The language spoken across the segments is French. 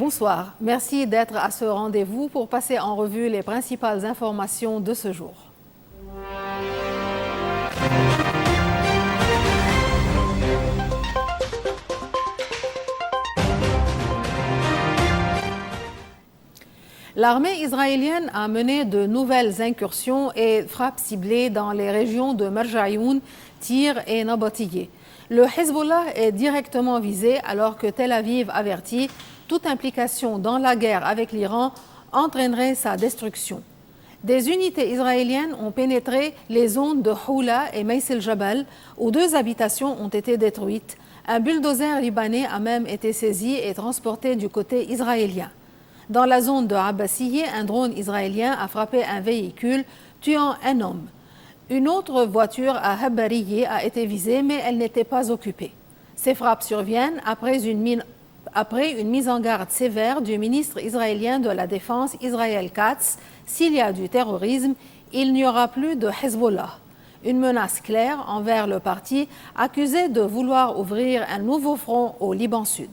Bonsoir. Merci d'être à ce rendez-vous pour passer en revue les principales informations de ce jour. L'armée israélienne a mené de nouvelles incursions et frappes ciblées dans les régions de Marjayoun, Tyr et Nabatiyeh. Le Hezbollah est directement visé alors que Tel Aviv avertit toute implication dans la guerre avec l'Iran entraînerait sa destruction. Des unités israéliennes ont pénétré les zones de Houla et Meis el-Jabal où 2 habitations ont été détruites. Un bulldozer libanais a même été saisi et transporté du côté israélien. Dans la zone de Abbasiyeh, un drone israélien a frappé un véhicule, tuant un homme. Une autre voiture à Habbariyeh a été visée, mais elle n'était pas occupée. Ces frappes surviennent après une mise en garde sévère du ministre israélien de la Défense, Israël Katz. S'il y a du terrorisme, il n'y aura plus de Hezbollah. Une menace claire envers le parti, accusé de vouloir ouvrir un nouveau front au Liban Sud.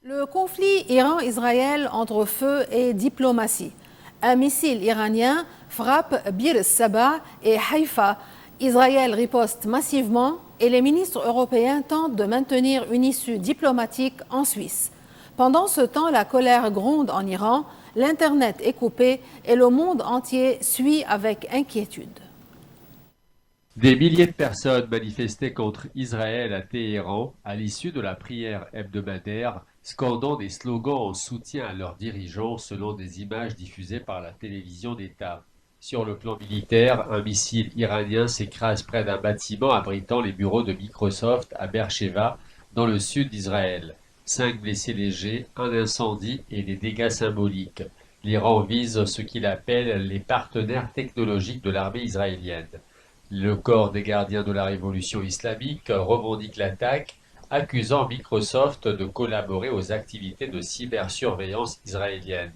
Le conflit Iran-Israël entre feu et diplomatie. Un missile iranien frappe Bir Saba et Haïfa. Israël riposte massivement et les ministres européens tentent de maintenir une issue diplomatique en Suisse. Pendant ce temps, la colère gronde en Iran, l'Internet est coupé et le monde entier suit avec inquiétude. Des milliers de personnes manifestaient contre Israël à Téhéran à l'issue de la prière hebdomadaire, scandant des slogans en soutien à leurs dirigeants selon des images diffusées par la télévision d'État. Sur le plan militaire, un missile iranien s'écrase près d'un bâtiment abritant les bureaux de Microsoft à Beersheva, dans le sud d'Israël. 5 blessés légers, un incendie et des dégâts symboliques. L'Iran vise ce qu'il appelle les partenaires technologiques de l'armée israélienne. Le corps des gardiens de la révolution islamique revendique l'attaque, accusant Microsoft de collaborer aux activités de cybersurveillance israélienne.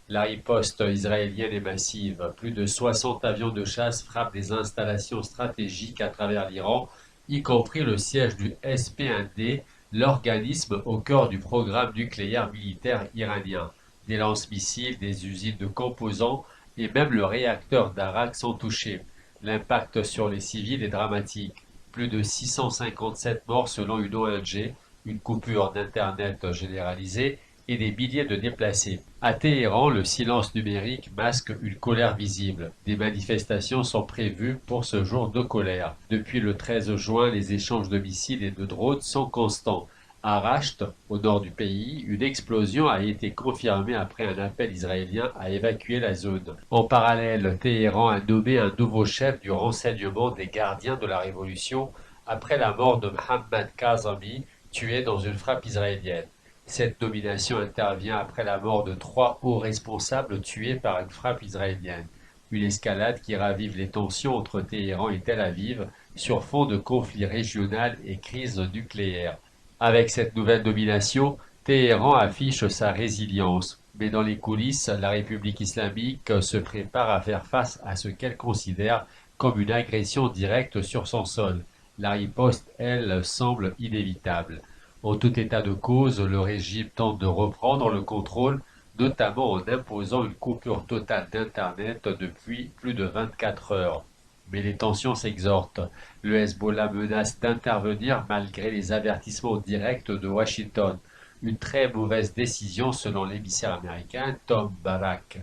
La riposte israélienne est massive. Plus de 60 avions de chasse frappent des installations stratégiques à travers l'Iran, y compris le siège du SP1D, l'organisme au cœur du programme nucléaire militaire iranien. Des lance-missiles, des usines de composants et même le réacteur d'Arak sont touchés. L'impact sur les civils est dramatique. Plus de 657 morts selon une ONG, une coupure d'Internet généralisée et des milliers de déplacés. À Téhéran, le silence numérique masque une colère visible. Des manifestations sont prévues pour ce jour de colère. Depuis le 13 juin, les échanges de missiles et de drones sont constants. À Rasht, au nord du pays, une explosion a été confirmée après un appel israélien à évacuer la zone. En parallèle, Téhéran a nommé un nouveau chef du renseignement des gardiens de la révolution après la mort de Mohammad Kazemi, tué dans une frappe israélienne. Cette nomination intervient après la mort de 3 hauts responsables tués par une frappe israélienne. Une escalade qui ravive les tensions entre Téhéran et Tel Aviv sur fond de conflit régional et crise nucléaire. Avec cette nouvelle domination, Téhéran affiche sa résilience. Mais dans les coulisses, la République islamique se prépare à faire face à ce qu'elle considère comme une agression directe sur son sol. La riposte, elle, semble inévitable. En tout état de cause, le régime tente de reprendre le contrôle, notamment en imposant une coupure totale d'Internet depuis plus de 24 heures. Mais les tensions s'exhortent. Le Hezbollah menace d'intervenir malgré les avertissements directs de Washington. Une très mauvaise décision selon l'émissaire américain Tom Barak.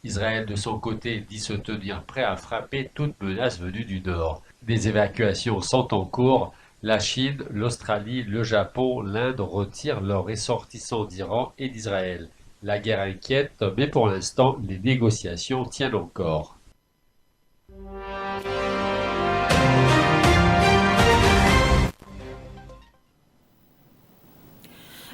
Israël de son côté dit se tenir prêt à frapper toute menace venue du Nord. Des évacuations sont en cours. La Chine, l'Australie, le Japon, l'Inde retirent leurs ressortissants d'Iran et d'Israël. La guerre inquiète, mais pour l'instant, les négociations tiennent encore.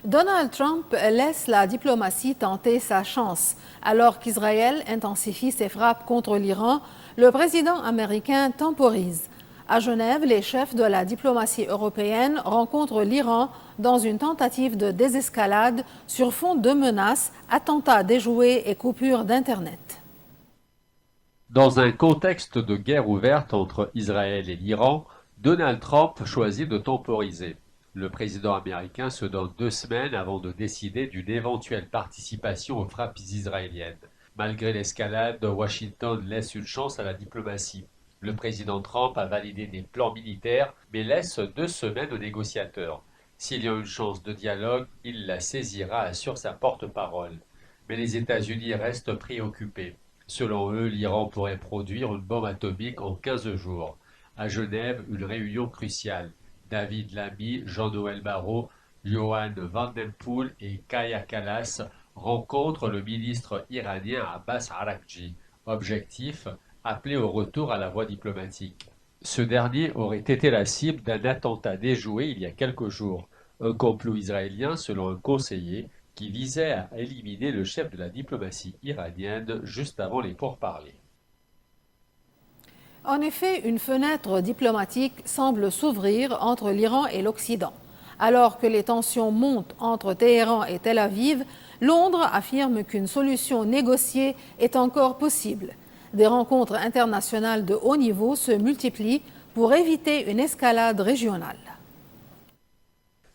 Donald Trump laisse la diplomatie tenter sa chance. Alors qu'Israël intensifie ses frappes contre l'Iran, le président américain temporise. À Genève, les chefs de la diplomatie européenne rencontrent l'Iran dans une tentative de désescalade sur fond de menaces, attentats déjoués et coupures d'Internet. Dans un contexte de guerre ouverte entre Israël et l'Iran, Donald Trump choisit de temporiser. Le président américain se donne 2 semaines avant de décider d'une éventuelle participation aux frappes israéliennes. Malgré l'escalade, Washington laisse une chance à la diplomatie. Le président Trump a validé des plans militaires, mais laisse 2 semaines aux négociateurs. S'il y a une chance de dialogue, il la saisira, assure sa porte-parole. Mais les États-Unis restent préoccupés. Selon eux, l'Iran pourrait produire une bombe atomique en 15 jours. À Genève, une réunion cruciale. David Lammy, Jean-Noël Barrot, Johan Van Den Poel et Kaya Kallas rencontrent le ministre iranien Abbas Araghchi. Objectif, appeler au retour à la voie diplomatique. Ce dernier aurait été la cible d'un attentat déjoué il y a quelques jours. Un complot israélien, selon un conseiller, qui visait à éliminer le chef de la diplomatie iranienne juste avant les pourparlers. En effet, une fenêtre diplomatique semble s'ouvrir entre l'Iran et l'Occident. Alors que les tensions montent entre Téhéran et Tel Aviv, Londres affirme qu'une solution négociée est encore possible. Des rencontres internationales de haut niveau se multiplient pour éviter une escalade régionale.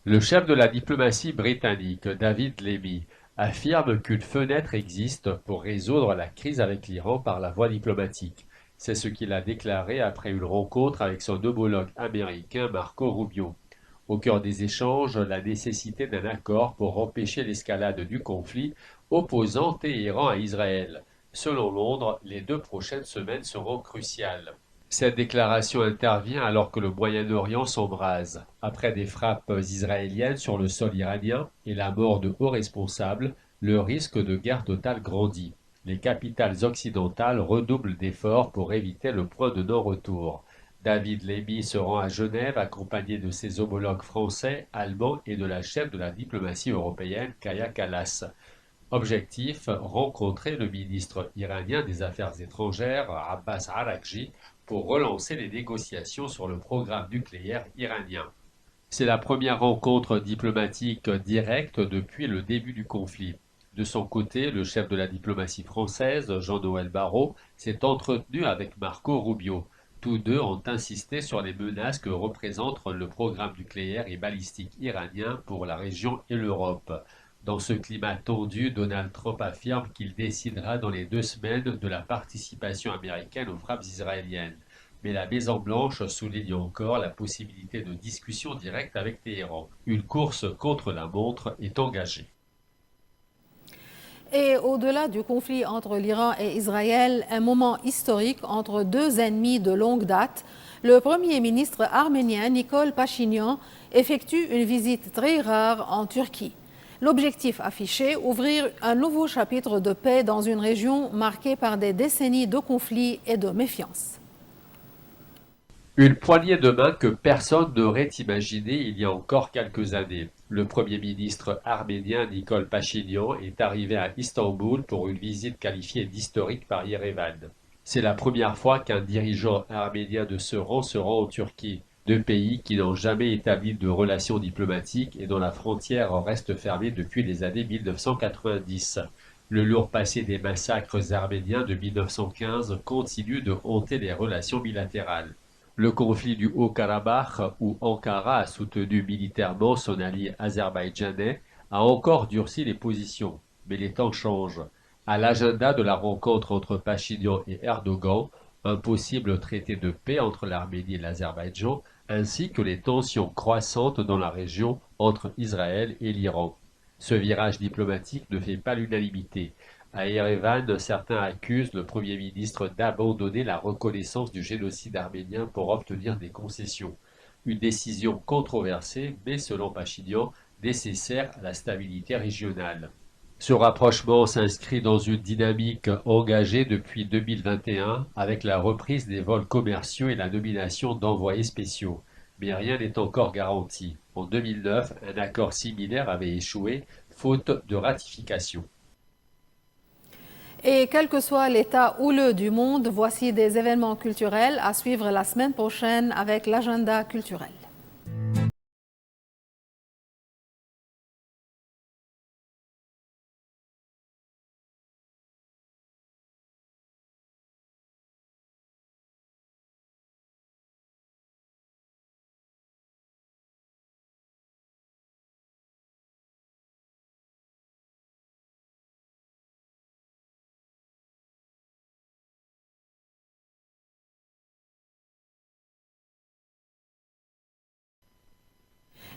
Le chef de la diplomatie britannique, David Lammy, affirme qu'une fenêtre existe pour résoudre la crise avec l'Iran par la voie diplomatique. C'est ce qu'il a déclaré après une rencontre avec son homologue américain Marco Rubio. Au cœur des échanges, la nécessité d'un accord pour empêcher l'escalade du conflit opposant Téhéran à Israël. Selon Londres, les 2 prochaines semaines seront cruciales. Cette déclaration intervient alors que le Moyen-Orient s'embrase. Après des frappes israéliennes sur le sol iranien et la mort de hauts responsables, le risque de guerre totale grandit. Les capitales occidentales redoublent d'efforts pour éviter le point de non-retour. David Lammy se rend à Genève accompagné de ses homologues français, allemands et de la chef de la diplomatie européenne, Kaya Kallas. Objectif, rencontrer le ministre iranien des Affaires étrangères, Abbas Araghchi, pour relancer les négociations sur le programme nucléaire iranien. C'est la première rencontre diplomatique directe depuis le début du conflit. De son côté, le chef de la diplomatie française, Jean-Noël Barrot, s'est entretenu avec Marco Rubio. Tous deux ont insisté sur les menaces que représente le programme nucléaire et balistique iranien pour la région et l'Europe. Dans ce climat tendu, Donald Trump affirme qu'il décidera dans les 2 semaines de la participation américaine aux frappes israéliennes. Mais la Maison-Blanche souligne encore la possibilité de discussion directe avec Téhéran. Une course contre la montre est engagée. Et au-delà du conflit entre l'Iran et Israël, un moment historique entre 2 ennemis de longue date, le Premier ministre arménien Nikol Pachinian effectue une visite très rare en Turquie. L'objectif affiché, ouvrir un nouveau chapitre de paix dans une région marquée par des décennies de conflits et de méfiance. Une poignée de main que personne n'aurait imaginée il y a encore quelques années. Le Premier ministre arménien Nikol Pachinian est arrivé à Istanbul pour une visite qualifiée d'historique par Yerevan. C'est la première fois qu'un dirigeant arménien de ce rang se rend en Turquie. 2 pays qui n'ont jamais établi de relations diplomatiques et dont la frontière reste fermée depuis les années 1990. Le lourd passé des massacres arméniens de 1915 continue de hanter les relations bilatérales. Le conflit du Haut-Karabakh, où Ankara a soutenu militairement son allié azerbaïdjanais, a encore durci les positions. Mais les temps changent. À l'agenda de la rencontre entre Pachinian et Erdogan, un possible traité de paix entre l'Arménie et l'Azerbaïdjan, ainsi que les tensions croissantes dans la région entre Israël et l'Iran. Ce virage diplomatique ne fait pas l'unanimité. À Erevan, certains accusent le Premier ministre d'abandonner la reconnaissance du génocide arménien pour obtenir des concessions. Une décision controversée, mais selon Pachinian, nécessaire à la stabilité régionale. Ce rapprochement s'inscrit dans une dynamique engagée depuis 2021 avec la reprise des vols commerciaux et la nomination d'envoyés spéciaux. Mais rien n'est encore garanti. En 2009, un accord similaire avait échoué, faute de ratification. Et quel que soit l'état houleux du monde, voici des événements culturels à suivre la semaine prochaine avec l'agenda culturel.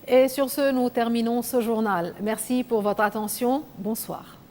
Et sur ce, nous terminons ce journal. Merci pour votre attention. Bonsoir.